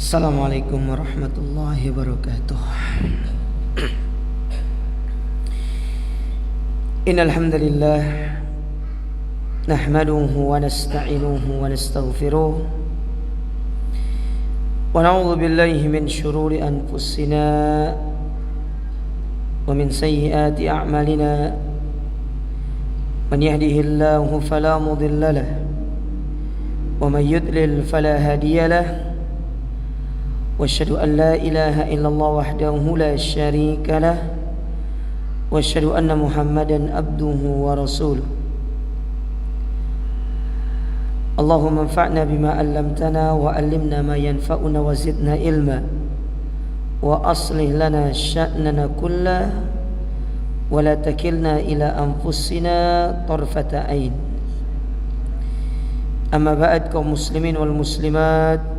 Assalamualaikum warahmatullahi wabarakatuh. Innal hamdalillah nahmaduhu wa nasta'inuhu wa nastaghfiruh wa na'udzu billahi min shururi anfusina wa min sayyiati a'malina. Man yahdihillahu fala mudilla lahu wa man yudlil fala hadiya lahu. واشهد ان لا اله الا الله وحده لا شريك له واشهد ان محمدا عبده ورسوله. اللهم انفعنا بما علمتنا وعلمنا ما ينفعنا وزدنا علما واصلح لنا شأننا كله ولا تكلنا الى انفسنا طرفة عين. Amma ba'd, kaum muslimin wal muslimat,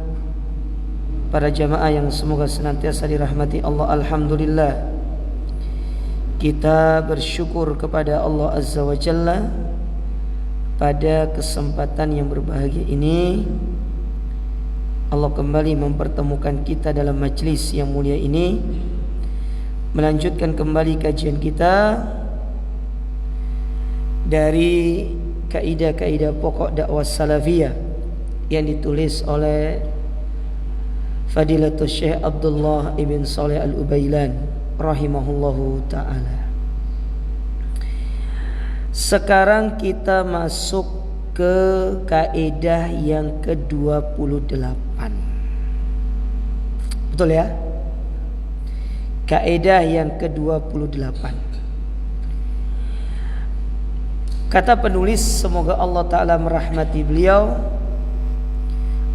para jamaah yang semoga senantiasa dirahmati Allah. Alhamdulillah, kita bersyukur kepada Allah Azza wa Jalla pada kesempatan yang berbahagia ini. Allah kembali mempertemukan kita dalam majlis yang mulia ini, melanjutkan kembali kajian kita dari kaidah-kaidah pokok dakwah salafiyah yang ditulis oleh Fadilatul Syekh Abdullah ibn Saleh Al-Ubailan rahimahullahu ta'ala. Sekarang kita masuk ke kaidah yang ke-28. Betul ya? Kaidah yang ke-28. Kata penulis, semoga Allah Ta'ala merahmati beliau,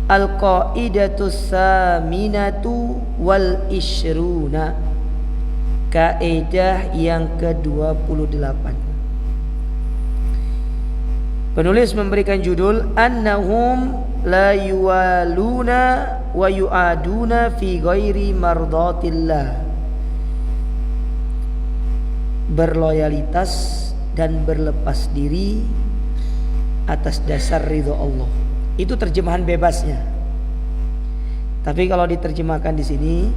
Al-Qaidatu Tsaminatu wal Ishruna, kaidah yang ke-28. Penulis memberikan judul Annahum la yuwaluna wa yu'aduna fi ghairi mardatillah. Berloyalitas dan berlepas diri atas dasar ridho Allah. Itu terjemahan bebasnya. Tapi kalau diterjemahkan di sini,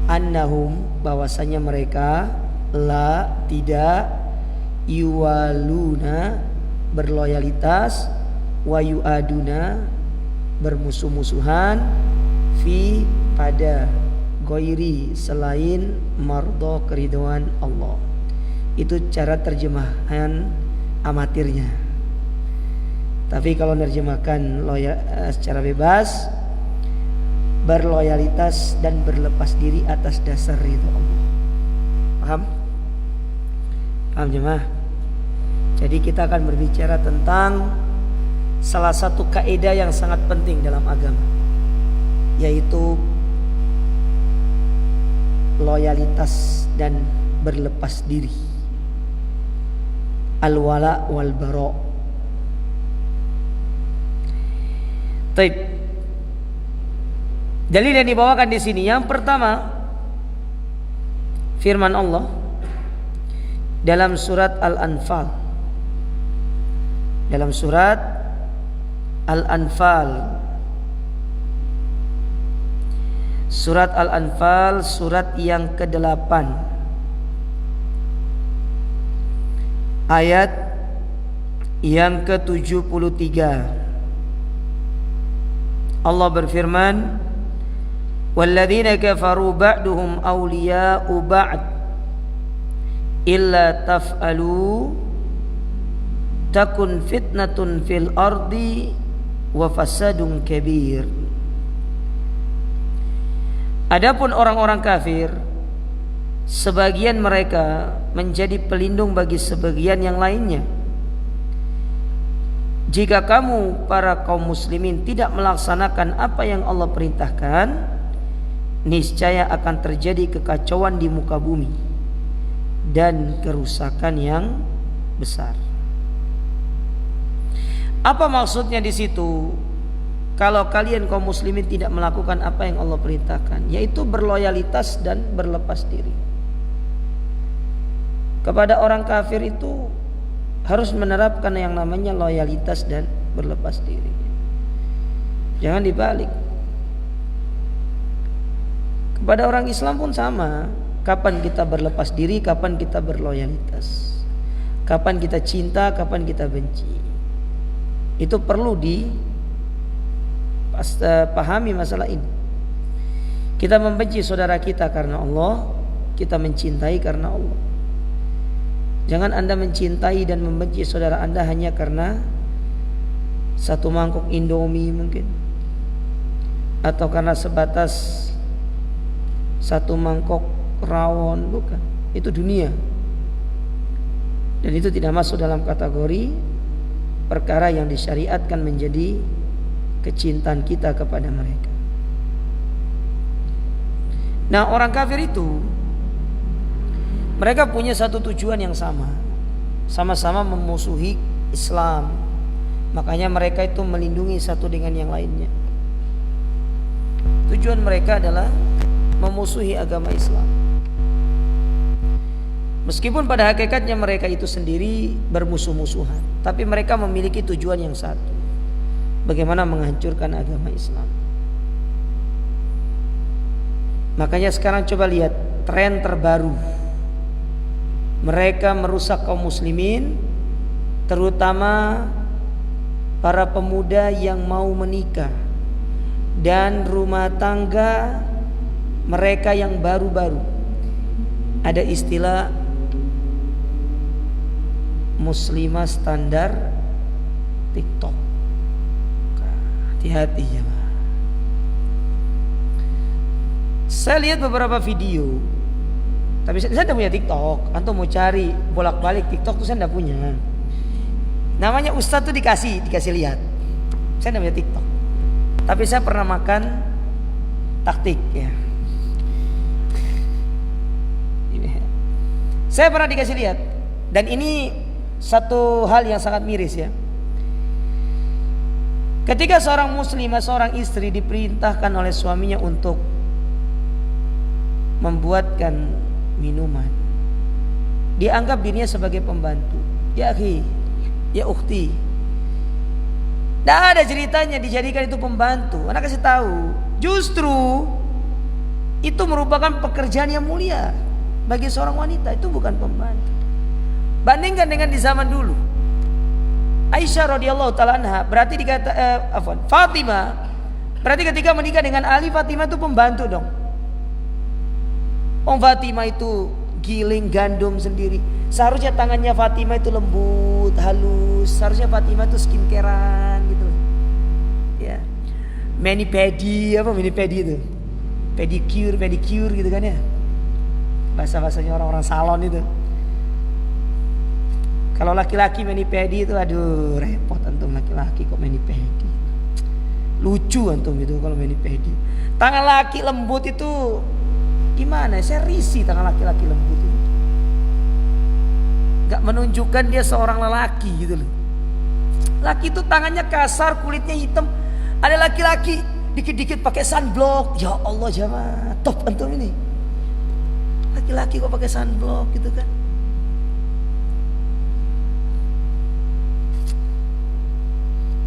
annahum, bahwasanya mereka, la, tidak, yuwaluna, berloyalitas, wa yu'aduna, bermusuh-musuhan, fi, pada, ghairi, selain, mardo, keridhaan Allah. Itu cara terjemahan amatirnya. Tapi kalau menerjemahkan secara bebas, berloyalitas dan berlepas diri atas dasar ridho Allah. Paham? Paham jemaah? Jadi kita akan berbicara tentang salah satu kaidah yang sangat penting dalam agama, yaitu loyalitas dan berlepas diri. Al-wala wal bara. Taib. Dalil yang dibawakan di sini, yang pertama, firman Allah dalam surat Al-Anfal. Dalam surat Al-Anfal. Surat Al-Anfal, surat yang ke-8. Ayat yang ke-73. Allah berfirman, walladzina kafaru ba'duhum awliya'u ba'd illa taf'alu takun fitnatun fil ardi wa fasadun kabir. Adapun orang-orang kafir, sebagian mereka menjadi pelindung bagi sebagian yang lainnya. Jika kamu para kaum muslimin tidak melaksanakan apa yang Allah perintahkan, niscaya akan terjadi kekacauan di muka bumi dan kerusakan yang besar. Apa maksudnya di situ? Kalau kalian kaum muslimin tidak melakukan apa yang Allah perintahkan, yaitu berloyalitas dan berlepas diri. Kepada orang kafir itu harus menerapkan yang namanya loyalitas dan berlepas diri. Jangan dibalik. Pada orang Islam pun sama. Kapan kita berlepas diri, kapan kita berloyalitas, kapan kita cinta, kapan kita benci. Itu perlu dipahami masalah ini. Kita membenci saudara kita karena Allah, kita mencintai karena Allah. Jangan Anda mencintai dan membenci saudara Anda hanya karena satu mangkok Indomie mungkin, atau karena sebatas satu mangkok rawon. Bukan, itu dunia, dan itu tidak masuk dalam kategori perkara yang disyariatkan menjadi kecintaan kita kepada mereka. Nah, orang kafir itu mereka punya satu tujuan yang sama, sama-sama memusuhi Islam. Makanya mereka itu melindungi satu dengan yang lainnya. Tujuan mereka adalah memusuhi agama Islam. Meskipun pada hakikatnya mereka itu sendiri bermusuh-musuhan, tapi mereka memiliki tujuan yang satu: bagaimana menghancurkan agama Islam. Makanya sekarang coba lihat tren terbaru. Mereka merusak kaum muslimin, terutama para pemuda yang mau menikah dan rumah tangga mereka yang baru-baru. Ada istilah muslimah standar TikTok. Hati-hati ya. Saya lihat beberapa video, tapi saya tidak punya TikTok. Antum mau cari bolak-balik TikTok tuh saya tidak punya. Namanya Ustadz tuh dikasih lihat. Saya tidak punya TikTok, tapi saya pernah makan taktik ya. Saya pernah dikasih lihat, dan ini satu hal yang sangat miris ya. Ketika seorang muslimah, seorang istri diperintahkan oleh suaminya untuk membuatkan minuman, dianggap dirinya sebagai pembantu. Ya akhi, ya ukhti, tidak ada ceritanya dijadikan itu pembantu. Anak kasih tahu, justru itu merupakan pekerjaan yang mulia bagi seorang wanita. Itu bukan pembantu. Bandingkan dengan di zaman dulu. Aisyah radhiyallahu taala anha, berarti Fatimah, berarti ketika menikah dengan Ali, Fatimah itu pembantu dong. Fatimah itu giling gandum sendiri. Seharusnya tangannya Fatimah itu lembut, halus. Seharusnya Fatimah itu skincarean gitu. Ya. Mani pedi itu? Pedicure gitu kan ya. Bahasa-bahasanya orang-orang salon itu. Kalau laki-laki mani pedi itu, aduh repot antum, laki-laki kok mani pedi. Lucu antum itu kalau mani pedi. Tangan laki lembut itu gimana? Saya risih tangan laki-laki lembut itu. Gak menunjukkan dia seorang lelaki gitu loh. Laki itu tangannya kasar, kulitnya hitam. Ada laki-laki dikit-dikit pakai sunblock. Ya Allah jamaah, top antum ini. Laki-laki kok pakai sunblock gitu kan?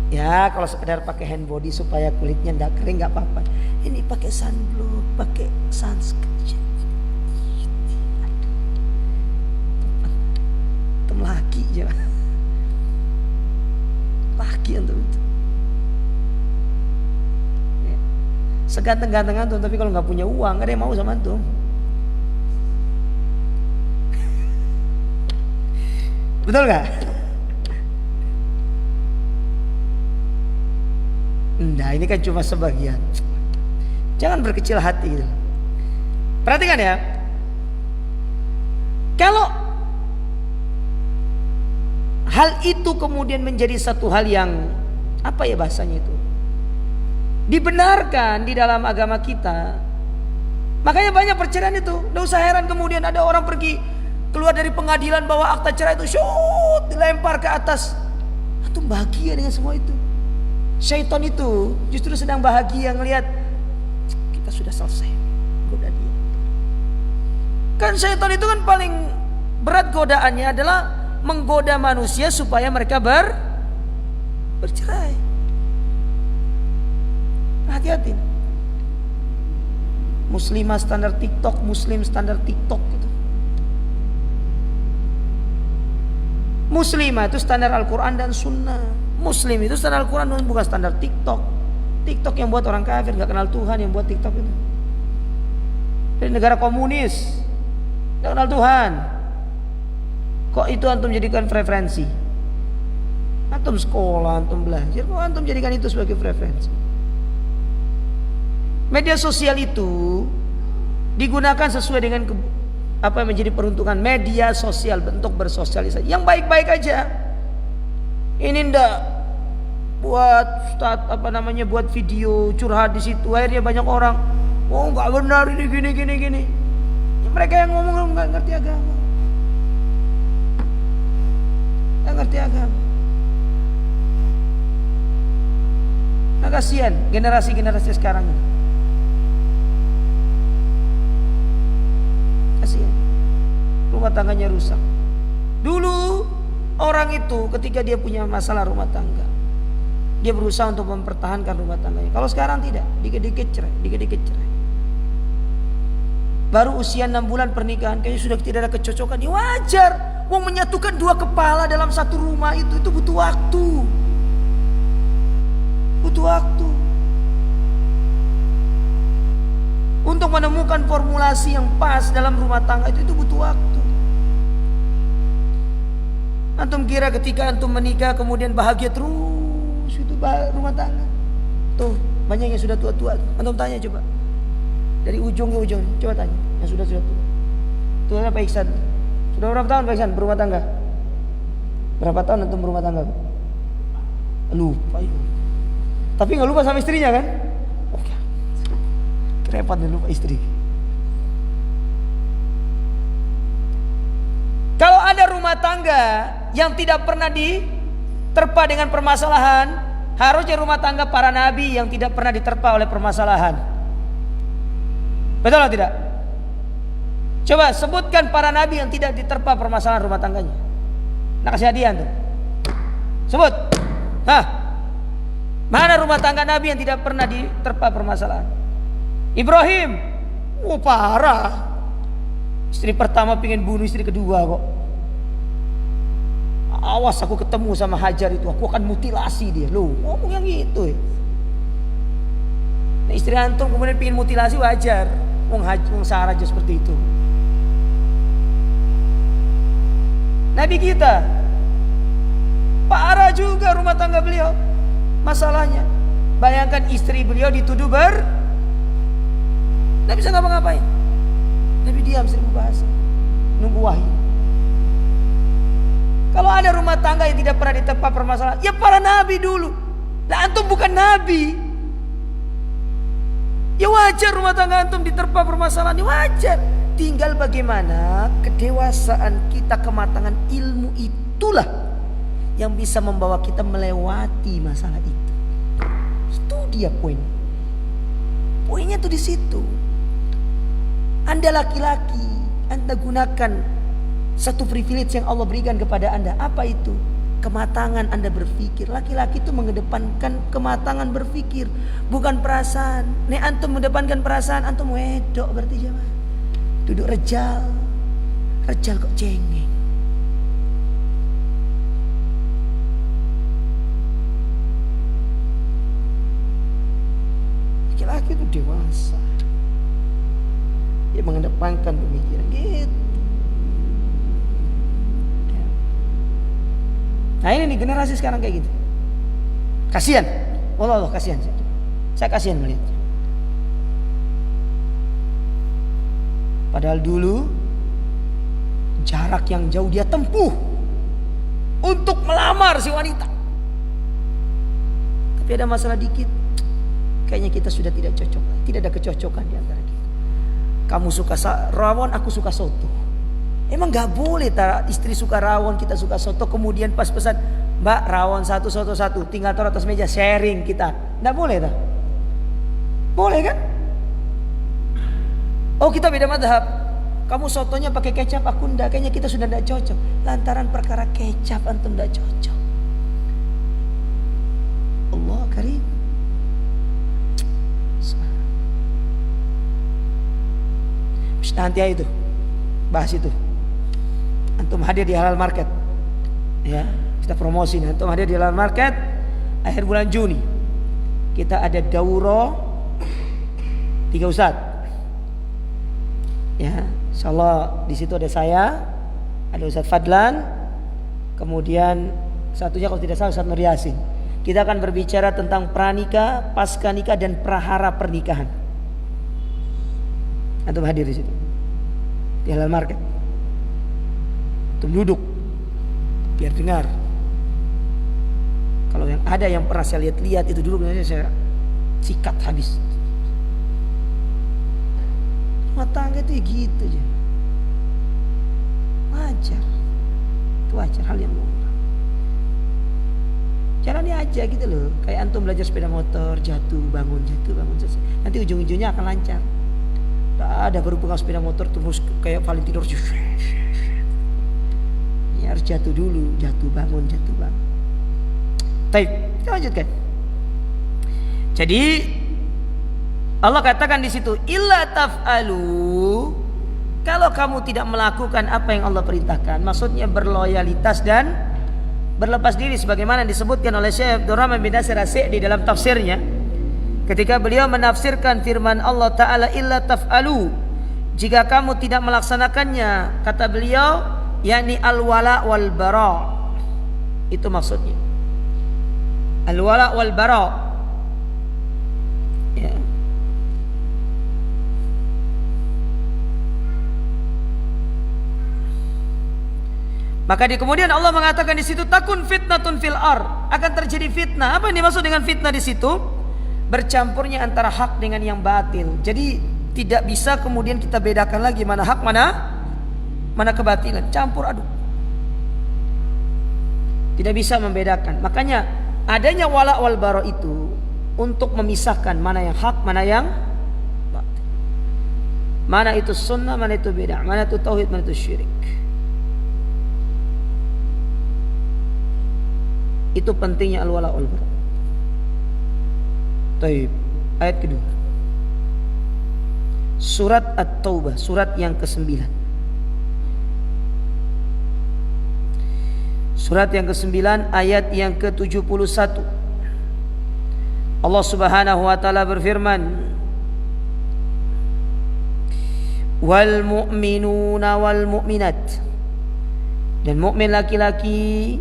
Ya kalau sekedar pakai hand body supaya kulitnya tidak kering nggak apa-apa. Ini pakai sunblock, pakai sunscreen. Tem laki ya. Laki antum itu. Ya. Seganteng-ganteng antum, tapi kalau nggak punya uang nggak ada yang mau sama antum. Betul nggak? Nah ini kan cuma sebagian. Jangan berkecil hati gitu. Perhatikan ya. Kalau hal itu kemudian menjadi satu hal yang apa ya bahasanya itu, dibenarkan di dalam agama kita, makanya banyak perceraian itu. Nggak usah heran kemudian ada orang pergi keluar dari pengadilan bawa akta cerai itu, shoot, dilempar ke atas. Antum bahagia dengan semua itu. Syaitan itu justru sedang bahagia ngelihat kita sudah selesai goda dia. Kan syaitan itu kan paling berat godaannya adalah menggoda manusia supaya mereka bercerai. Hati-hati. Muslimah standar TikTok, Muslim standar TikTok gitu. Muslimah itu standar Al-Quran dan Sunnah. Muslim itu standar Al-Quran, bukan standar TikTok. TikTok yang buat orang kafir, gak kenal Tuhan yang buat TikTok itu. Dari negara komunis, gak kenal Tuhan. Kok itu antum jadikan preferensi? Antum sekolah, antum belajar, kok antum jadikan itu sebagai preferensi? Media sosial itu digunakan sesuai dengan apa yang menjadi peruntukan media sosial, bentuk bersosialisasi yang baik-baik aja. Ini ndak buat buat video curhat di situ, akhirnya banyak orang, oh nggak benar ini gini. Ya, mereka yang ngomong nggak ngerti agama, nggak ngerti agama. Nah kasihan generasi sekarang ini. Kasihan, rumah tangganya rusak. Dulu orang itu ketika dia punya masalah rumah tangga, dia berusaha untuk mempertahankan rumah tangganya. Kalau sekarang tidak, dikit-dikit cerai. Baru usia 6 bulan pernikahan kayaknya sudah tidak ada kecocokan. Ya wajar, mau menyatukan dua kepala dalam satu rumah itu butuh waktu. Butuh waktu untuk menemukan formulasi yang pas dalam rumah tangga itu butuh waktu. Antum kira ketika antum menikah kemudian bahagia terus itu rumah tangga? Tuh banyak yang sudah tua-tua. Antum tanya coba dari ujung ke ujung, coba tanya yang sudah tua. Tuh Pak Iksan, sudah berapa tahun Pak Iksan berumah tangga? Berapa tahun antum berumah tangga? Lupa itu. Tapi nggak lupa sama istrinya kan? Oke. Repot nih lupa istri. Kalau ada rumah tangga yang tidak pernah diterpa dengan permasalahan, harusnya rumah tangga para nabi yang tidak pernah diterpa oleh permasalahan. Betul atau tidak? Coba sebutkan para nabi yang tidak diterpa permasalahan rumah tangganya. Nah kasih hadiah tuh. Sebut. Mana rumah tangga nabi yang tidak pernah diterpa permasalahan? Ibrahim, parah. Istri pertama pengen bunuh istri kedua kok. Awas aku ketemu sama Hajar itu, aku akan mutilasi dia. Loh, ngomong yang gitu ya. Nah, istri antum kemudian pengen mutilasi wajar. Wong Sarah aja seperti itu. Nabi kita parah juga rumah tangga beliau. Masalahnya, bayangkan istri beliau dituduh Nabi bisa ngapa-ngapain. Nabi diam 1000 bahasa, nunggu wahyu. Kalau ada rumah tangga yang tidak pernah diterpa permasalahan, ya para nabi dulu. Lah antum bukan nabi. Ya wajar rumah tangga antum diterpa permasalahan, ya wajar. Tinggal bagaimana kedewasaan kita, kematangan ilmu itulah yang bisa membawa kita melewati masalah itu. Itu dia poinnya tuh di situ. Anda laki-laki, Anda gunakan satu privilege yang Allah berikan kepada Anda. Apa itu? Kematangan Anda berpikir. Laki-laki itu mengedepankan kematangan berpikir, bukan perasaan. Nek antum mengedepankan perasaan, antum wedok berarti jemaah. Duduk rejal kok cengeng. Laki-laki itu dewasa, dia mengedepankan pemikiran gitu. Nah ini nih generasi sekarang kayak gitu. Kasihan, Allah kasihan. Saya kasihan melihatnya. Padahal dulu jarak yang jauh dia tempuh untuk melamar si wanita. Tapi ada masalah dikit. Kayaknya kita sudah tidak cocok, tidak ada kecocokan di antara kita. Kamu suka rawon, aku suka soto. Emang gak boleh istri suka rawon, kita suka soto, kemudian pas pesan, Mbak rawon 1 soto 1, tinggal taruh atas meja sharing kita. Gak boleh tak? Boleh kan? Oh kita beda madhab. Kamu sotonya pakai kecap, aku enggak. Kayaknya kita sudah tidak cocok. Lantaran perkara kecap antum tidak cocok. Allah karim. Nanti itu bahas itu. Antum hadir di Halal Market, ya kita promosi. Antum hadir di Halal Market akhir bulan Juni. Kita ada dauro 3 ustadz. Ya, insyaallah di situ ada saya, ada Ustadz Fadlan, kemudian satunya kalau tidak salah Ustadz Nur Yasin. Kita akan berbicara tentang pranikah, pasca nikah dan prahara pernikahan. Antum hadir di situ di Halal Market. Antum duduk biar dengar. Kalau yang ada yang pernah saya lihat itu duduk, saya sikat habis. Rumah tangga itu gitu aja. Wajar. Itu wajar, hal yang lumrah. Jalani aja gitu loh. Kayak antum belajar sepeda motor, jatuh bangun selesai. Nanti ujung-ujungnya akan lancar. Tidak ada baru pegang sepeda motor terus kayak Valentino. Ya harus jatuh dulu, jatuh bangun. Baik, kita lanjutkan. Jadi Allah katakan di situ, illa taf'alu, kalau kamu tidak melakukan apa yang Allah perintahkan, maksudnya berloyalitas dan berlepas diri sebagaimana disebutkan oleh Syekh Abdurrahman bin Nasir As-Sa'di di dalam tafsirnya ketika beliau menafsirkan firman Allah Ta'ala, illa taf'alu, jika kamu tidak melaksanakannya, kata beliau, yakni al-wala wal bara. Itu maksudnya al-wala wal bara, ya. Maka di kemudian Allah mengatakan di situ, takun fitnatun fil ar, akan terjadi fitnah. Apa yang dimaksud dengan fitnah di situ? Bercampurnya antara hak dengan yang batil. Jadi tidak bisa kemudian kita bedakan lagi mana hak, mana kebatilan. Campur aduk. Tidak bisa membedakan. Makanya adanya wala wal bara itu untuk memisahkan mana yang hak, mana yang batil. Mana itu sunnah, mana itu bid'ah, mana itu tauhid, mana itu syirik. Itu pentingnya al-wala wal bara. Taib. Ayat kedua. Surat At-Taubah, surat yang ke-9. Surat yang ke-9 ayat yang ke-71. Allah Subhanahu wa taala berfirman, wal mu'minuna wal mu'minat, dan mukmin laki-laki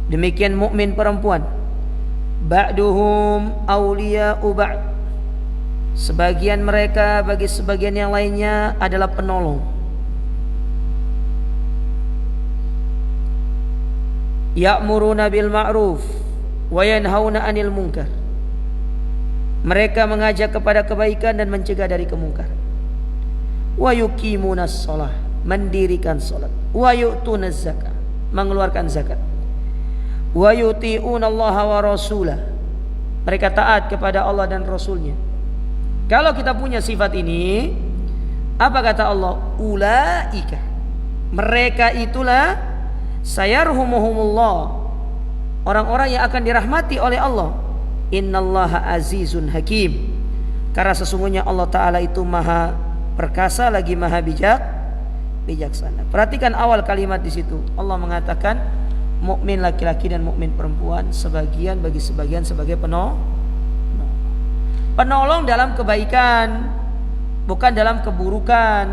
demikian mukmin perempuan, ba'duhum awliya'u ba'd, sebagian mereka bagi sebagian yang lainnya adalah penolong. Ya'muruna bil ma'ruf wa yanhauna 'anil munkar, mereka mengajak kepada kebaikan dan mencegah dari kemungkaran. Wa yuqimunas shalah, mendirikan salat. Wa yu'tunaz zakah, mengeluarkan zakat. Wa yuti'unallaha wa rasulah, mereka taat kepada Allah dan Rasulnya. Kalau kita punya sifat ini, apa kata Allah? Ulaika, mereka itulah sayarhumuhumullah, orang-orang yang akan dirahmati oleh Allah. Innallaha azizun hakim, karena sesungguhnya Allah Ta'ala itu maha perkasa lagi maha bijaksana. Perhatikan awal kalimat di situ. Allah mengatakan mukmin laki-laki dan mukmin perempuan sebagian bagi sebagian sebagai penolong dalam kebaikan, bukan dalam keburukan.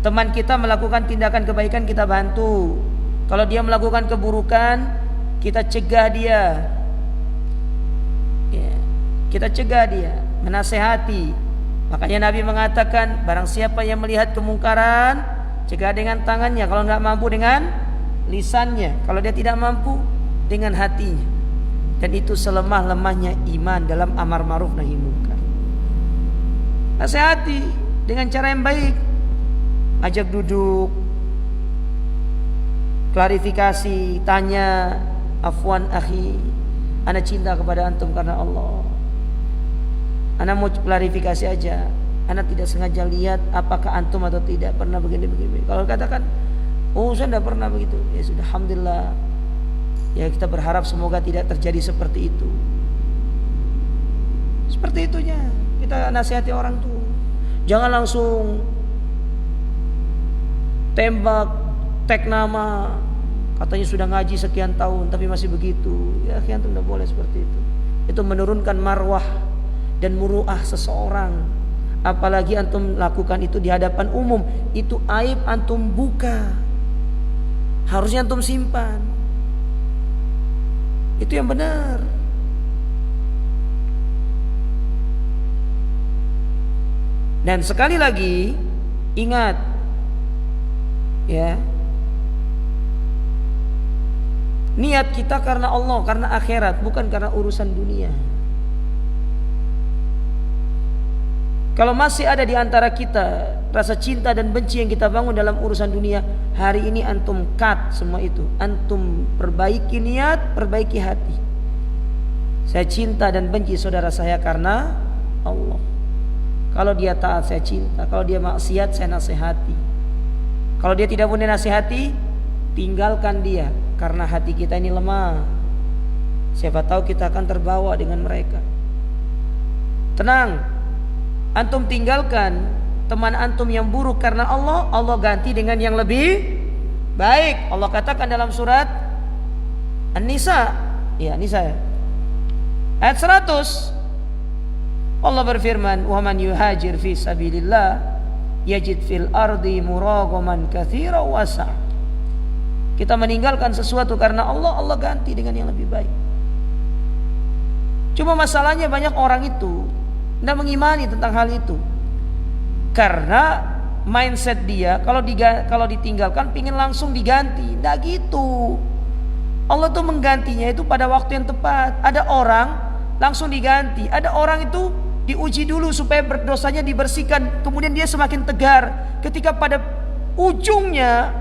Teman kita melakukan tindakan kebaikan, kita bantu. Kalau dia melakukan keburukan, kita cegah dia, ya, kita cegah dia, menasehati. Makanya Nabi mengatakan, barang siapa yang melihat kemungkaran, cegah dengan tangannya. Kalau tidak mampu dengan lisannya, kalau dia tidak mampu dengan hatinya. Dan itu selemah-lemahnya iman dalam amar ma'ruf nahi munkar. Nasihati dengan cara yang baik, ajak duduk, klarifikasi, tanya, afwan akhi, ana cinta kepada antum karena Allah, ana mau klarifikasi aja, ana tidak sengaja lihat apakah antum atau tidak pernah begini. Kalau katakan, oh saya tidak pernah begitu, ya sudah, alhamdulillah. Ya kita berharap semoga tidak terjadi seperti itu. Seperti itunya kita nasihati orang tuh. Jangan langsung tembak, tag nama, katanya sudah ngaji sekian tahun tapi masih begitu. Ya, antum tidak boleh seperti itu. Itu menurunkan marwah dan muruah seseorang. Apalagi antum lakukan itu di hadapan umum, itu aib antum buka. Harusnya antum simpan. Itu yang benar. Dan sekali lagi ingat, ya, niat kita karena Allah, karena akhirat, bukan karena urusan dunia. Kalau masih ada di antara kita rasa cinta dan benci yang kita bangun dalam urusan dunia, hari ini antum cut semua itu. Antum perbaiki niat, perbaiki hati. Saya cinta dan benci saudara saya karena Allah. Kalau dia taat saya cinta, kalau dia maksiat saya nasihati. Kalau dia tidak boleh nasihati, tinggalkan dia, karena hati kita ini lemah. Siapa tahu kita akan terbawa dengan mereka. Tenang, antum tinggalkan teman antum yang buruk karena Allah, Allah ganti dengan yang lebih baik. Allah katakan dalam surat An-Nisa, ya Nisa ya, ayat 100. Allah berfirman, "Wa man yuhajir fi sabilillah yajid fil ardi muragaman katsiran wasa'." Kita meninggalkan sesuatu karena Allah, Allah ganti dengan yang lebih baik. Cuma masalahnya banyak orang itu tidak mengimani tentang hal itu. Karena mindset dia kalau ditinggalkan pingin langsung diganti. Tidak gitu. Allah tuh menggantinya itu pada waktu yang tepat. Ada orang langsung diganti, ada orang itu diuji dulu supaya berdosanya dibersihkan, kemudian dia semakin tegar. Ketika pada ujungnya,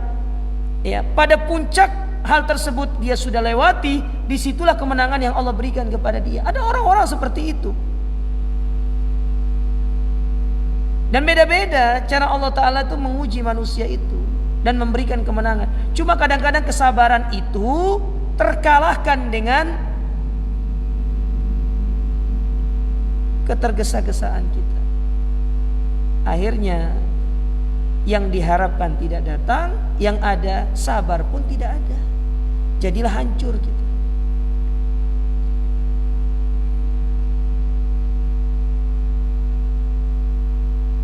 ya, pada puncak hal tersebut dia sudah lewati, disitulah kemenangan yang Allah berikan kepada dia. Ada orang-orang seperti itu. Dan beda-beda cara Allah Ta'ala itu menguji manusia itu dan memberikan kemenangan. Cuma kadang-kadang kesabaran itu terkalahkan dengan ketergesa-gesaan kita. Akhirnya yang diharapkan tidak datang, yang ada sabar pun tidak ada. Jadilah hancur kita.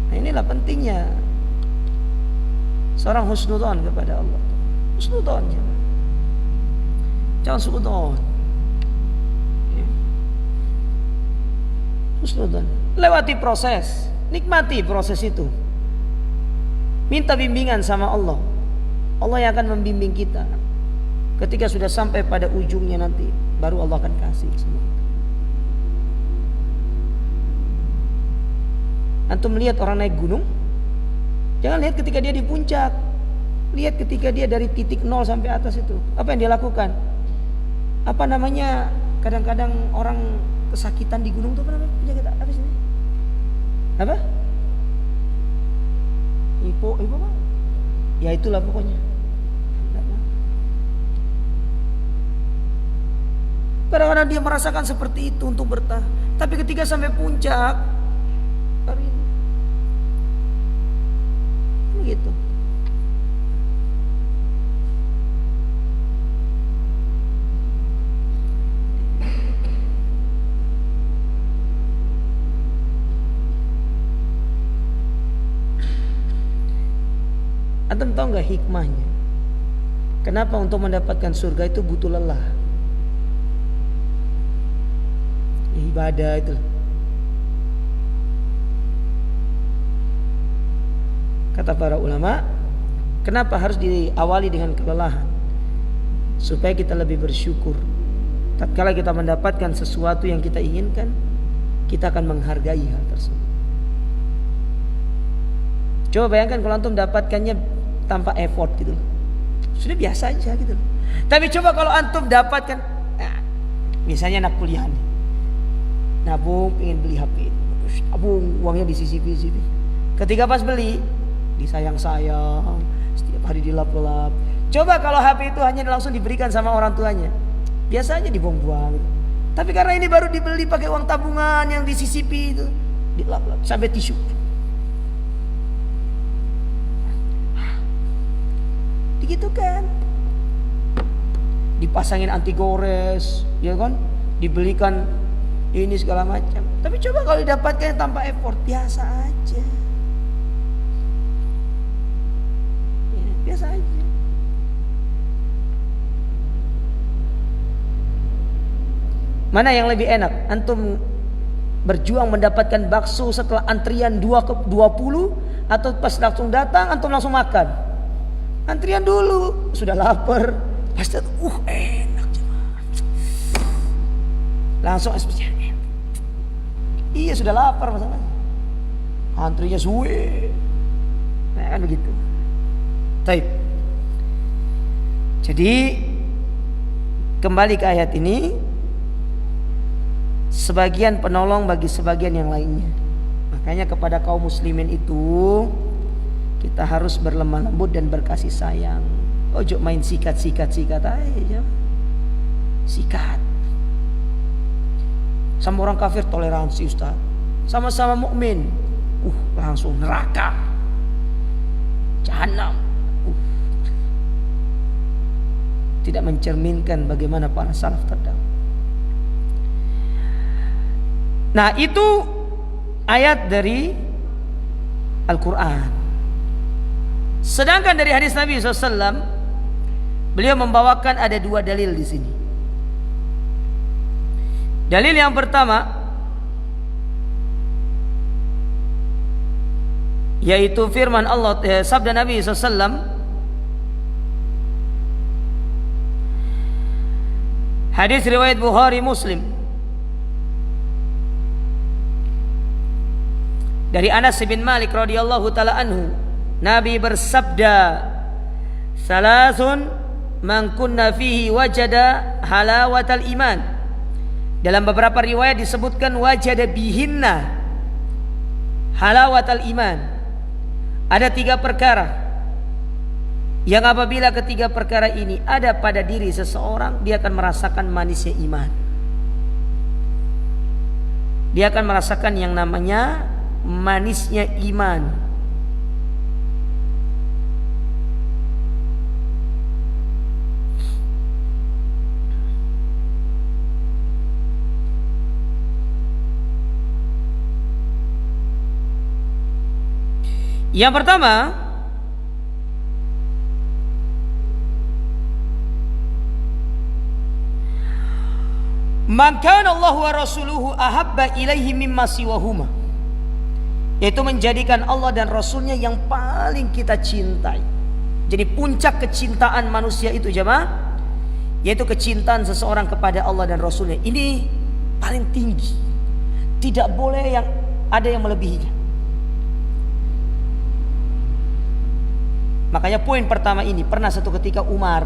Nah, inilah pentingnya seorang husnudzon kepada Allah. Husnudzon, jangan suudzon. Husnudzon, lewati proses, nikmati proses itu. Minta bimbingan sama Allah. Allah yang akan membimbing kita. Ketika sudah sampai pada ujungnya nanti, baru Allah akan kasih semua. Antum melihat orang naik gunung, jangan lihat ketika dia di puncak. Lihat ketika dia dari titik 0 sampai atas itu. Apa yang dia lakukan? Apa namanya? Kadang-kadang orang kesakitan di gunung itu apa namanya? Penyakit apa sih? Apa? Hipo apa? Ya itulah pokoknya. Kadang-kadang dia merasakan seperti itu untuk bertahan. Tapi ketika sampai puncak, hari ini gitu. Antum tahu nggak hikmahnya? Kenapa untuk mendapatkan surga itu butuh lelah? Ibadah itu. Kata para ulama, kenapa harus diawali dengan kelelahan? Supaya kita lebih bersyukur. Tatkala kita mendapatkan sesuatu yang kita inginkan, kita akan menghargai hal tersebut. Coba bayangkan kalau antum dapatkannya tanpa effort gitu loh. Sudah biasa aja gitu loh. Tapi coba kalau antum dapatkan, misalnya anak kuliah nih, nabung ingin beli HP, nabung uangnya disisip-sisip. Ketika pas beli, disayang-sayang, setiap hari dilap-lap. Coba kalau HP itu hanya langsung diberikan sama orang tuanya, biasanya dibuang-buang. Tapi karena ini baru dibeli pakai uang tabungan yang disisipi itu, dilap-lap sampai tisu. gitu kan. Dipasangin anti gores, ya kan? Dibelikan ini segala macam. Tapi coba kalau didapatkan tanpa effort, biasa aja. Ya, biasa aja. Mana yang lebih enak? Antum berjuang mendapatkan bakso setelah antrian 20 atau pas langsung datang antum langsung makan? Antrian dulu, sudah lapar, pasti enak jemaah. Langsung spesial. Iya sudah lapar masalahnya. Antrinya suwe. Nah, kan begitu. Baik. Jadi kembali ke ayat ini, sebagian penolong bagi sebagian yang lainnya. Makanya kepada kaum muslimin itu kita harus berlemah lembut dan berkasih sayang. Ojo main sikat aja. Sikat. Sama orang kafir toleransi Ustaz. Sama-sama mukmin, langsung neraka, jahanam. Tidak mencerminkan bagaimana para salaf terdahulu. Nah, itu ayat dari Al-Quran. Sedangkan dari hadis Nabi SAW, beliau membawakan ada 2 dalil di sini. Dalil yang pertama yaitu firman Allah, sabda Nabi SAW, hadis riwayat Bukhari Muslim, dari Anas bin Malik radhiyallahu taala anhu, Nabi bersabda, "Salasun man kunna fihi wajada halawatal iman." Dalam beberapa riwayat disebutkan wajada bihinna halawatal iman. Ada 3 perkara yang apabila ketiga perkara ini ada pada diri seseorang, dia akan merasakan manisnya iman. Dia akan merasakan yang namanya manisnya iman. Yang pertama, man kana Allah wa rasuluhu ahabba ilaihi mimma siwahuma, yaitu menjadikan Allah dan Rasulnya yang paling kita cintai. Jadi puncak kecintaan manusia itu jemaah, yaitu kecintaan seseorang kepada Allah dan Rasulnya. Ini paling tinggi, tidak boleh yang ada yang melebihinya. Makanya poin pertama ini, pernah satu ketika Umar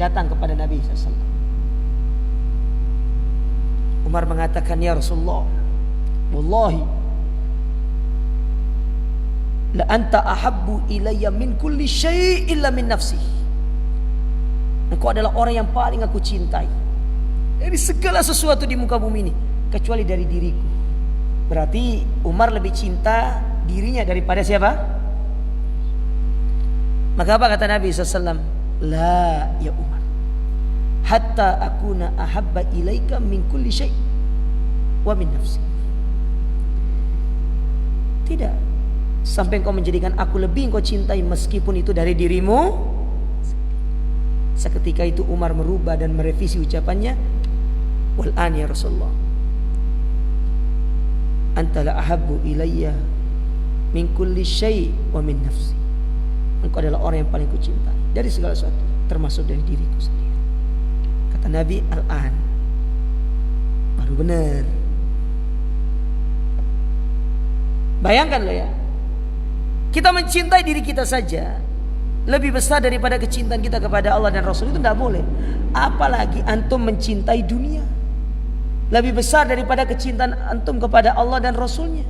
datang kepada Nabi SAW. Umar mengatakan, "Ya Rasulullah, wallahi la anta ahabbu ilayya min kulli syai' illa min nafsi." Engkau adalah orang yang paling aku cintai dari segala sesuatu di muka bumi ini, kecuali dari diriku. Berarti Umar lebih cinta dirinya daripada siapa? Maka apa kata Nabi SAW? La ya Umar, hatta akuna ahabba ilaika min kulli syai' wa min nafsi. Tidak, sampai engkau menjadikan aku lebih engkau cintai meskipun itu dari dirimu. Seketika itu Umar merubah dan merevisi ucapannya, wal an ya Rasulullah, anta la ahabbu ilayya min kulli syai' wa min nafsi. Engkau adalah orang yang paling kucintai dari segala sesuatu, termasuk dari diriku sendiri. Kata Nabi, al-an, baru benar. Bayangkan loh ya, kita mencintai diri kita saja lebih besar daripada kecintaan kita kepada Allah dan Rasul, itu tidak boleh. Apalagi antum mencintai dunia lebih besar daripada kecintaan antum kepada Allah dan Rasulnya.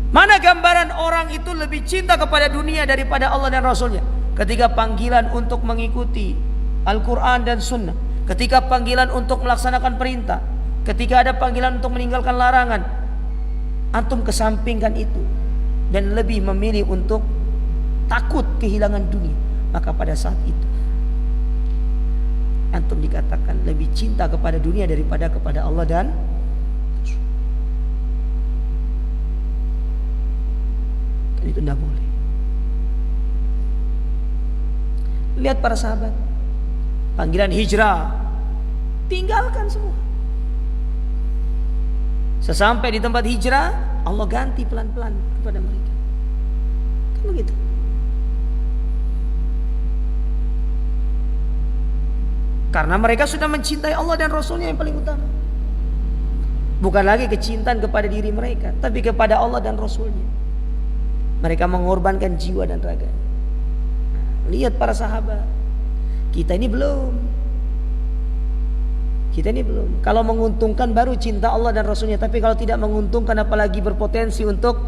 Mana gambaran orang itu lebih cinta kepada dunia daripada Allah dan Rasulnya? Ketika panggilan untuk mengikuti Al-Quran dan Sunnah, ketika panggilan untuk melaksanakan perintah, ketika ada panggilan untuk meninggalkan larangan, antum kesampingkan itu dan lebih memilih untuk takut kehilangan dunia. maka pada saat itu antum dikatakan lebih cinta kepada dunia daripada kepada Allah dan itu tidak boleh. Lihat para sahabat, panggilan hijrah, tinggalkan semua. Sesampai di tempat hijrah, Allah ganti pelan-pelan kepada mereka. Kan begitu. Karena mereka sudah mencintai Allah dan Rasulnya yang paling utama. Bukan lagi kecintaan kepada diri mereka, tapi kepada Allah dan Rasulnya. Mereka mengorbankan jiwa dan raga. Lihat para sahabat. Kita ini belum. Kalau menguntungkan baru cinta Allah dan Rasulnya. Tapi kalau tidak menguntungkan, apalagi berpotensi untuk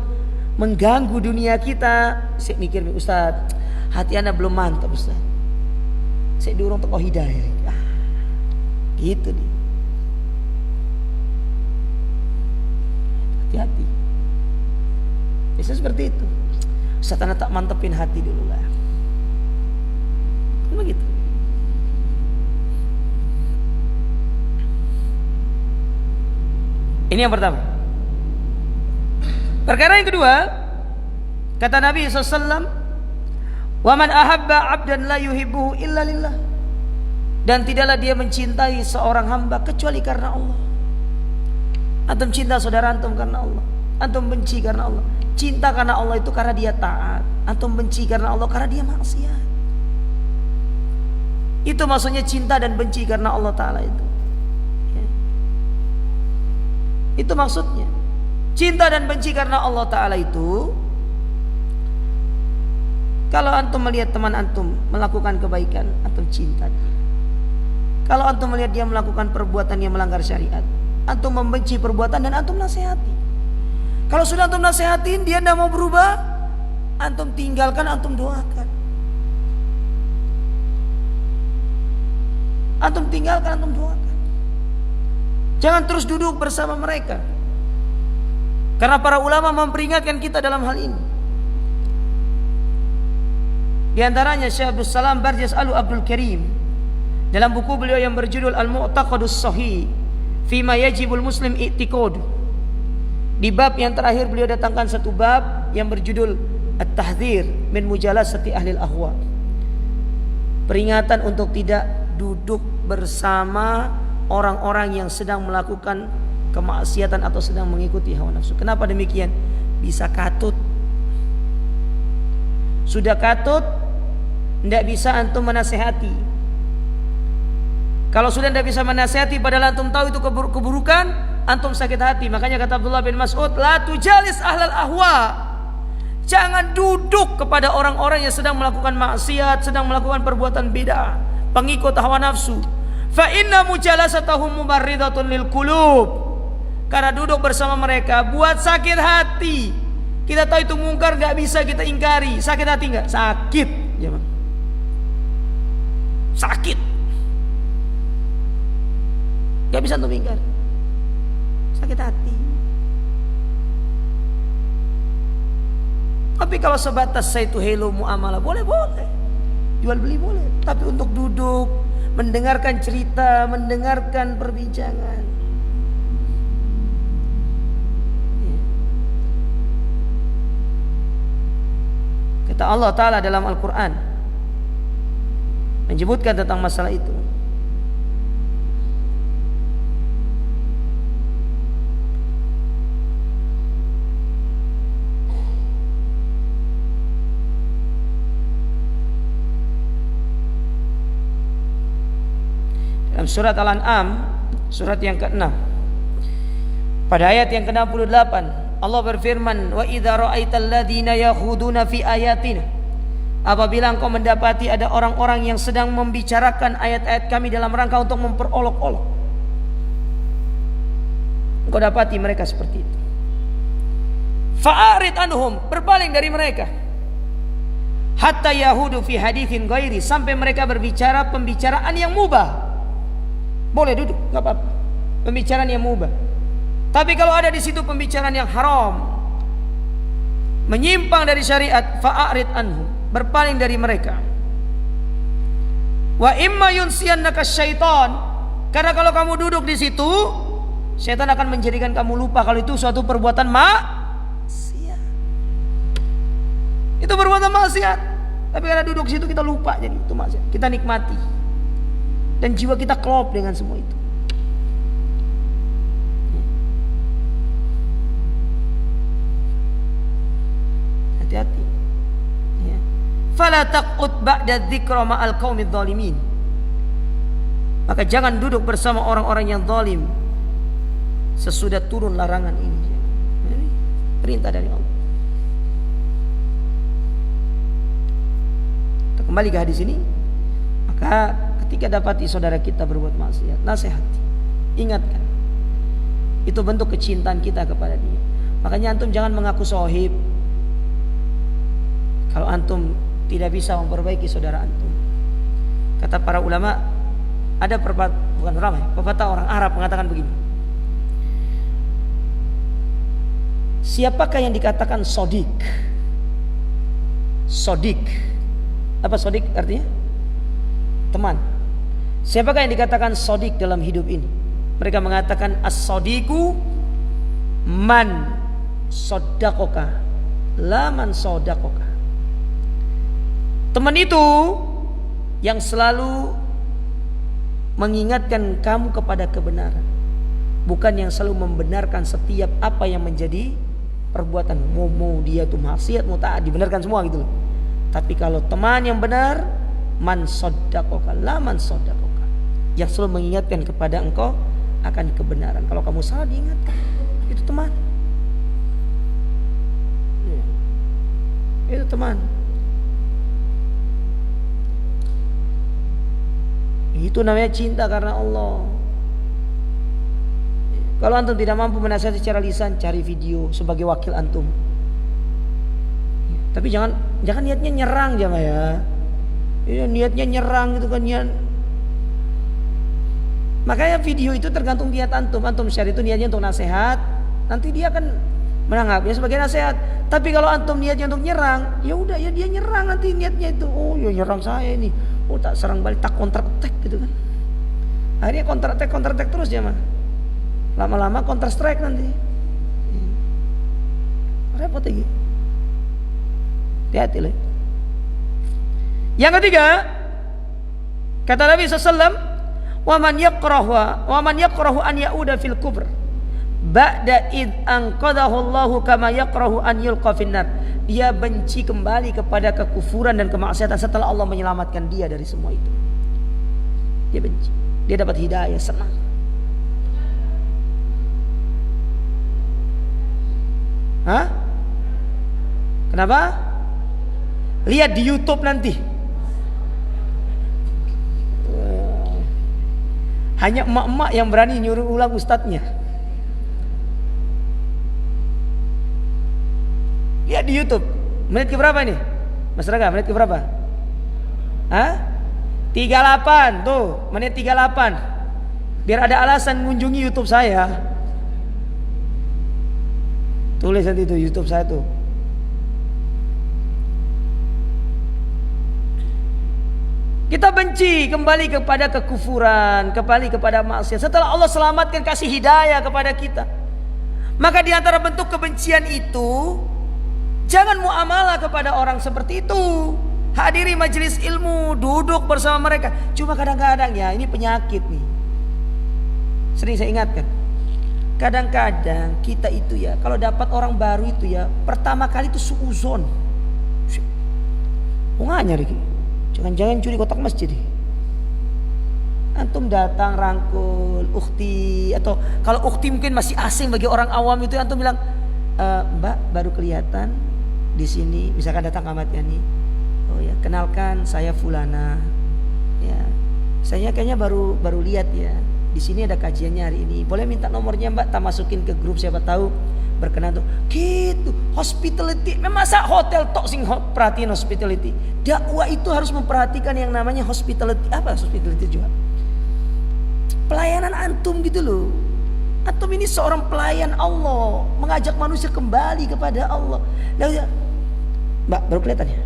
mengganggu dunia kita. Saya mikir, Ustaz, hati anda belum mantap Ustaz. Saya dorong tokoh hidayah. Gitu nih. Hati-hati. Bisa seperti itu. Ustaz, anda tak mantepin hati dulu lah. Begitu. Ini yang pertama. Perkara yang kedua, kata Nabi SAW, "Wa man ahabba 'abdan la yuhibbuhu illa lillah." Dan tidaklah dia mencintai seorang hamba kecuali karena Allah. Antum cinta saudara antum karena Allah. Antum benci karena Allah. Cinta karena Allah itu karena dia taat. Antum benci karena Allah karena dia maksiat. Itu maksudnya cinta dan benci karena Allah Ta'ala itu. Itu maksudnya. Cinta dan benci karena Allah Ta'ala itu, kalau antum melihat teman antum melakukan kebaikan, antum cinta dia. Kalau antum melihat dia melakukan perbuatan yang melanggar syariat, antum membenci perbuatan dan antum nasihati. Kalau sudah antum nasihatin dia tidak mau berubah, antum tinggalkan, antum doakan. Antum tinggalkan, antum doakan. Jangan terus duduk bersama mereka. Karena para ulama memperingatkan kita dalam hal ini. Di antaranya Syekh Abdul Salam Barjas Al-Abdul Karim dalam buku beliau yang berjudul Al-Mu'taqadus Sahih Fima Yajibul Muslim I'tiqad. Di bab yang terakhir beliau datangkan satu bab yang berjudul At-Tahdhir min Mujalasati Ahlil Ahwa. Peringatan untuk tidak duduk bersama orang-orang yang sedang melakukan kemaksiatan atau sedang mengikuti hawa nafsu. Kenapa demikian? Bisa katut. Sudah katut, tidak bisa antum menasehati. Kalau sudah tidak bisa menasehati, padahal antum tahu itu keburukan, antum sakit hati. Makanya kata Abdullah bin Mas'ud, la tujalis ahlal ahwa. Jangan duduk kepada orang-orang yang sedang melakukan maksiat, sedang melakukan perbuatan bid'ah, pengikut hawa nafsu. Fa inna mujalasatahum mubarridatun lil qulub. Karena duduk bersama mereka buat sakit hati. Kita tahu itu mungkar, gak bisa kita ingkari. Sakit hati gak? Sakit ya, Bang. Sakit. Gak bisa untuk ingkar. Sakit hati. Tapi kalau sebatas saya itu hello muamalah, boleh-boleh. Jual beli boleh. Tapi untuk duduk, mendengarkan cerita, mendengarkan perbincangan, kata Allah Ta'ala dalam Al-Quran menyebutkan tentang masalah itu. Dalam surat Al-An'am, surat yang ke-6, pada ayat yang ke-68, Allah berfirman, wa idza ra'aital ladzina yakhuduna fi ayatina, apabila engkau mendapati ada orang-orang yang sedang membicarakan ayat-ayat kami dalam rangka untuk memperolok-olok, engkau dapati mereka seperti itu. Fa'arid anhum, berpaling dari mereka. Hatta yahudu fi haditsin ghairi, sampai mereka berbicara pembicaraan yang mubah. Boleh duduk, enggak apa-apa. Pembicaraan yang mubah. Tapi kalau ada di situ pembicaraan yang haram, menyimpang dari syariat, fa'arid anhum, berpaling dari mereka. Wa imma yunsiyannaka syaitan. Karena kalau kamu duduk di situ, syaitan akan menjadikan kamu lupa kalau itu suatu perbuatan maksiat. Itu perbuatan maksiat. Tapi karena duduk di situ kita lupa, jadi itu maksiat. Kita nikmati. Dan jiwa kita klop dengan semua itu. Hati-hati. Ya. Fala taqud ba'da dzikra ma'al qaumidz zalimin. Maka jangan duduk bersama orang-orang yang zalim sesudah turun larangan ini. Ini perintah dari Allah. Kita kembali ke hadis ini. Maka ketika dapati saudara kita berbuat maksiat, nasihati, ingatkan. Itu bentuk kecintaan kita kepada dia. Makanya antum jangan mengaku sohib kalau antum tidak bisa memperbaiki saudara antum. Kata para ulama, ada pepatah orang Arab mengatakan begini. Siapakah yang dikatakan sodik? Sodik. Apa sodik artinya? Teman. Siapakah yang dikatakan sodik dalam hidup ini? Mereka mengatakan as-sodiku man sodakoka, la man sodakoka. Teman itu yang selalu mengingatkan kamu kepada kebenaran, bukan yang selalu membenarkan setiap apa yang menjadi perbuatan. Mau dia tuh maksiat, mau taat, dibenarkan semua gitu loh. Tapi kalau teman yang benar, man sodakoka, la man sodakoka, yang selalu mengingatkan kepada engkau akan kebenaran. Kalau kamu salah diingatkan, itu teman. Itu teman. Itu namanya cinta karena Allah. Kalau antum tidak mampu menasihati secara lisan, cari video sebagai wakil antum. Tapi jangan niatnya nyerang jangan ya. Niatnya nyerang gitu kan ya. Makanya video itu tergantung niat antum. Antum share itu niatnya untuk nasihat, nanti dia akan menanggapnya sebagai nasihat. Tapi kalau antum niatnya untuk nyerang, ya udah ya dia nyerang nanti niatnya itu. Oh ya nyerang saya ini. Oh tak serang balik, tak counter attack gitu kan. Akhirnya counter attack terus ya mah. Lama-lama counter strike nanti. Repot lagi. Hati-hati lah. Yang ketiga, kata Nabi SAW, wa man yakrahu an ya'uda fil kubr ba'da id anqadahu Allahu kama yakrahu an yulqa finnar. Dia benci kembali kepada kekufuran dan kemaksiatan setelah Allah menyelamatkan dia dari semua itu. Dia benci. Dia dapat hidayah, senang. Hah? Kenapa? Lihat di YouTube nanti. Hanya emak-emak yang berani nyuruh ulang ustadznya. Lihat di YouTube. Menit ke berapa nih? Mas Raga, menit ke berapa? Hah? 38 tuh, menit 38. Biar ada alasan mengunjungi YouTube saya. Tulis nanti itu YouTube saya tuh. Kita benci kembali kepada kekufuran, kembali kepada maksiat setelah Allah selamatkan, kasih hidayah kepada kita. Maka di antara bentuk kebencian itu, jangan muamalah kepada orang seperti itu. Hadiri majelis ilmu, duduk bersama mereka. Cuma kadang-kadang ya, ini penyakit nih. Sering saya ingatkan. Kadang-kadang kita itu ya, kalau dapat orang baru itu ya, pertama kali itu suuzon. Nganyar iki. Jangan-jangan curi kotak masjid. Antum datang rangkul ukhti, atau kalau ukhti mungkin masih asing bagi orang awam itu, antum bilang, Mbak baru kelihatan di sini, misalkan datang Ahmad Yani. Oh ya, kenalkan saya Fulana. Ya, saya kayaknya baru lihat ya. Di sini ada kajiannya hari ini. Boleh minta nomornya Mbak, tak masukin ke grup siapa tahu berkenan tuh. Gitu, hospitality. Memang masa hotel tok sing perhatiin hospitality. Dakwah itu harus memperhatikan yang namanya hospitality. Apa hospitality juga? Pelayanan antum gitu loh. Antum ini seorang pelayan Allah, mengajak manusia kembali kepada Allah. Lalu, Mbak baru kelihatan ya?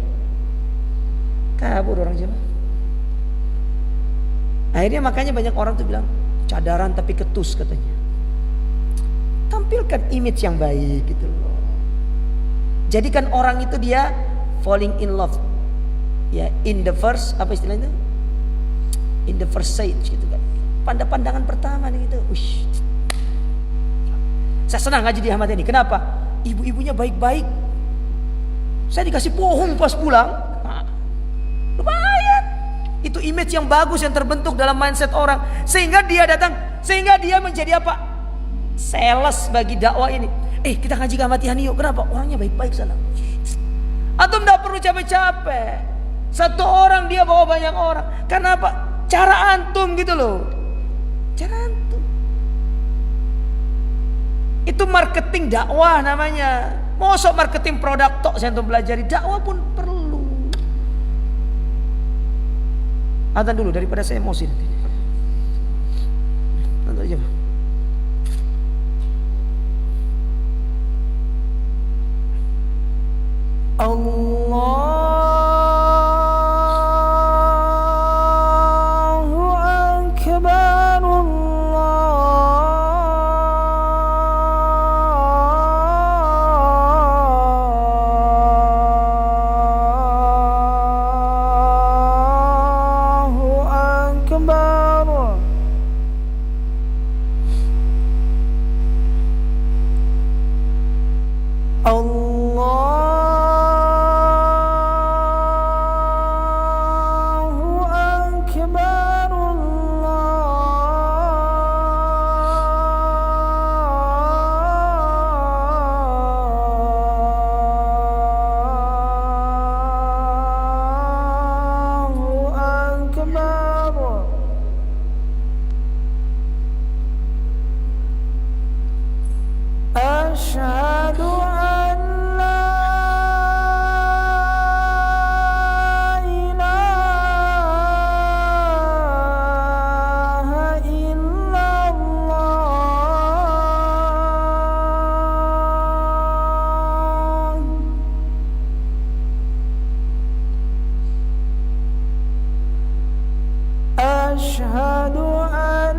Kabur orang siapa? Akhirnya makanya banyak orang tuh bilang cadaran tapi ketus katanya. Tampilkan image yang baik gitu loh. Jadikan orang itu dia falling in love. Ya, in the first apa istilahnya? In the first sight gitu kan. Pada pandangan pertama nih gitu. Ush. Saya senang ngaji di Ahmad ini. Kenapa? Ibu-ibunya baik-baik. Saya dikasih pohon pas pulang. Nah, lumayan. Itu image yang bagus yang terbentuk dalam mindset orang. Sehingga dia datang. Sehingga dia menjadi apa? Sales bagi dakwah ini. Kita ngaji ke Ahmad Yani yuk. Kenapa? Orangnya baik-baik sana. Antum gak perlu capek-capek. Satu orang dia bawa banyak orang. Karena apa? Cara antum gitu loh. Cara antum. Itu marketing dakwah namanya. Mosok marketing produk tok saya untuk pelajari. Dakwah pun perlu. Adzan dulu daripada saya emosi nanti. Nanti aja. Allahu Akbar. Asyhadu an la ilaha illallah. Asyhadu an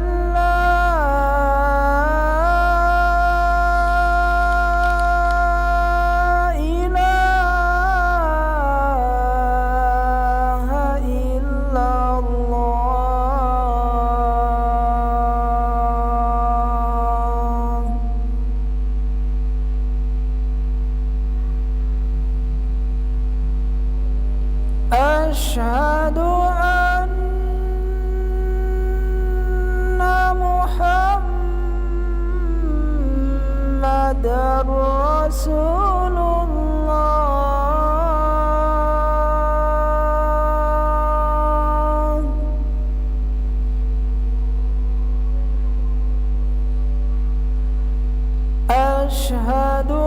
Asyhadu anna Muhammadar Rasulullah. Asyhadu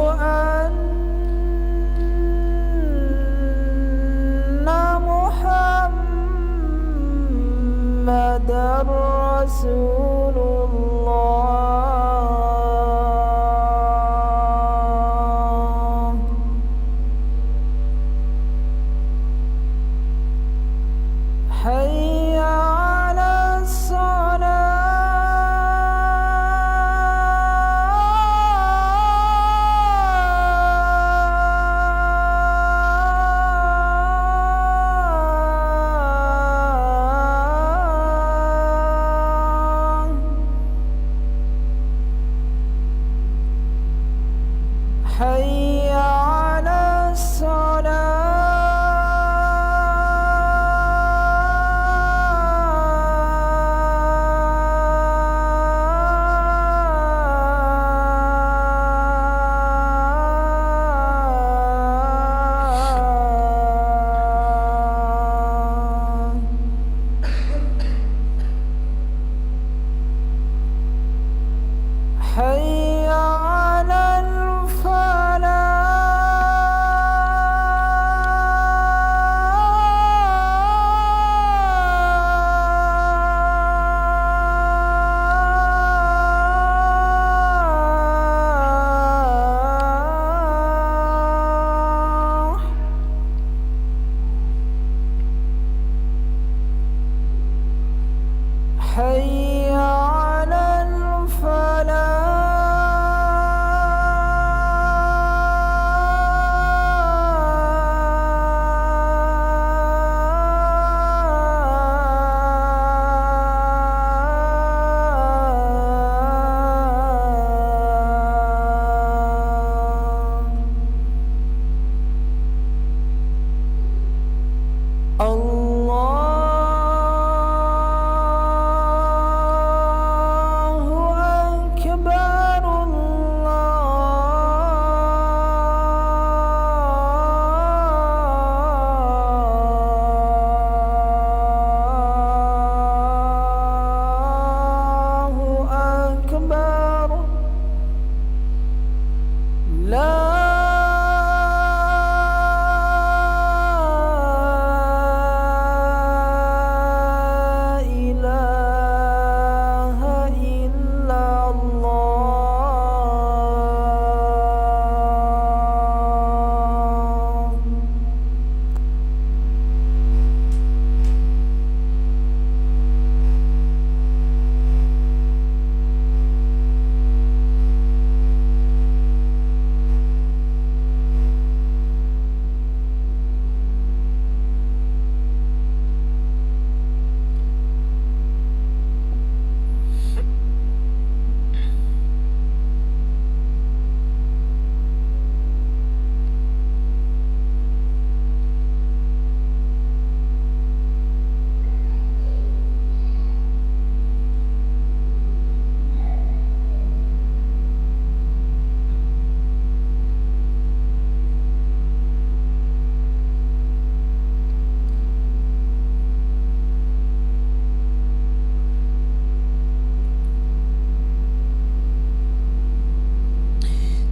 Muhammadar Rasulullah. Hayya 'alas salah. حي على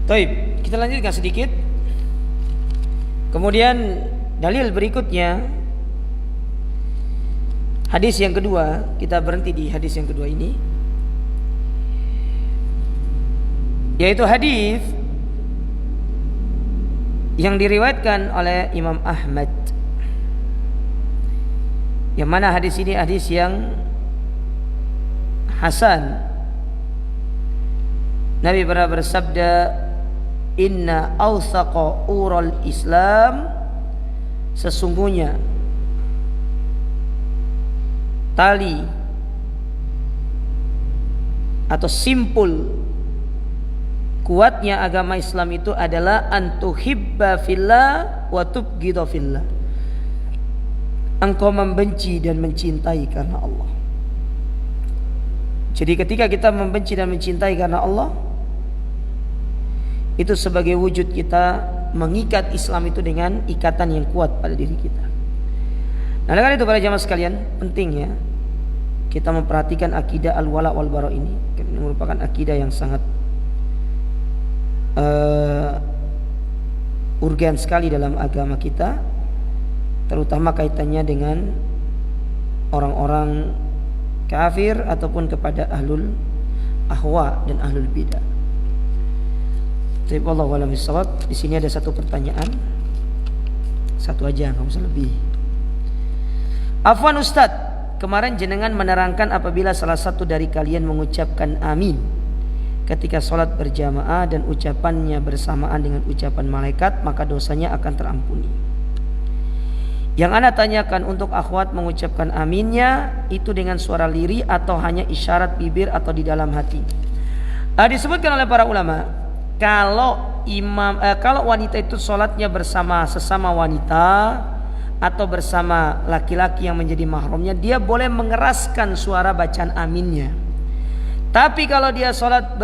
Baik, kita lanjutkan sedikit. Kemudian dalil berikutnya, hadis yang kedua, kita berhenti di hadis yang kedua ini, yaitu hadis yang diriwayatkan oleh Imam Ahmad. Yang mana hadis ini hadis yang hasan. Nabi pernah bersabda, inna awthaqa ural Islam, sesungguhnya tali atau simpul kuatnya agama Islam itu adalah antuhibba fillah wa tubghidha fillah, engkau membenci dan mencintai karena Allah. Jadi ketika kita membenci dan mencintai karena Allah, itu sebagai wujud kita mengikat Islam itu dengan ikatan yang kuat pada diri kita. Nah, karena itu para jamaah sekalian, penting ya kita memperhatikan akidah al-wala wal bara ini. Ini merupakan akidah yang sangat urgen sekali dalam agama kita, terutama kaitannya dengan orang-orang kafir ataupun kepada ahlul ahwa dan ahlul bidah. Tapi wallahu a'lam bishawab. Di sini ada satu pertanyaan, satu aja, nggak usah lebih. Afwan Ustaz, kemarin jenengan menerangkan apabila salah satu dari kalian mengucapkan amin ketika sholat berjamaah dan ucapannya bersamaan dengan ucapan malaikat, maka dosanya akan terampuni. Yang ana tanyakan, untuk akhwat mengucapkan aminnya itu dengan suara lirih atau hanya isyarat bibir atau di dalam hati? Disebutkan oleh para ulama, kalau wanita itu sholatnya bersama sesama wanita atau bersama laki-laki yang menjadi mahramnya, dia boleh mengeraskan suara bacaan aminnya. Tapi kalau dia sholat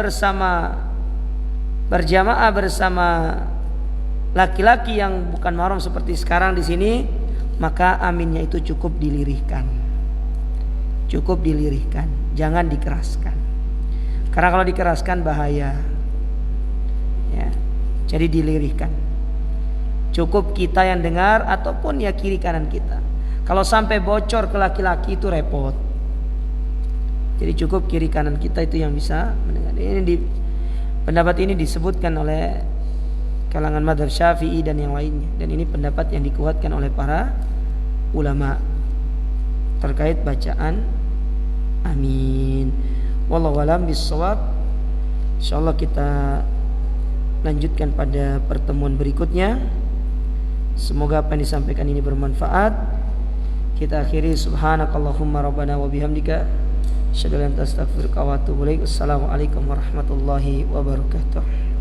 berjamaah bersama laki-laki yang bukan mahram seperti sekarang di sini, maka aminnya itu cukup dilirihkan. Cukup dilirihkan, jangan dikeraskan. Karena kalau dikeraskan bahaya. Ya, jadi dilirihkan. Cukup kita yang dengar ataupun ya kiri kanan kita. Kalau sampai bocor ke laki-laki itu repot. Jadi cukup kiri kanan kita itu yang bisa mendengar. Pendapat ini disebutkan oleh kalangan mazhab Syafi'i dan yang lainnya, dan ini pendapat yang dikuatkan oleh para ulama terkait bacaan Amin. Wallahu a'lam bishawab. Insyaallah kita lanjutkan pada pertemuan berikutnya. Semoga apa yang disampaikan ini bermanfaat. Kita akhiri subhanakallahumma rabbana wa bihamdika asyhadu an la ilaha illa anta astaghfiruka wa atubu ilaik. Assalamualaikum warahmatullahi wabarakatuh.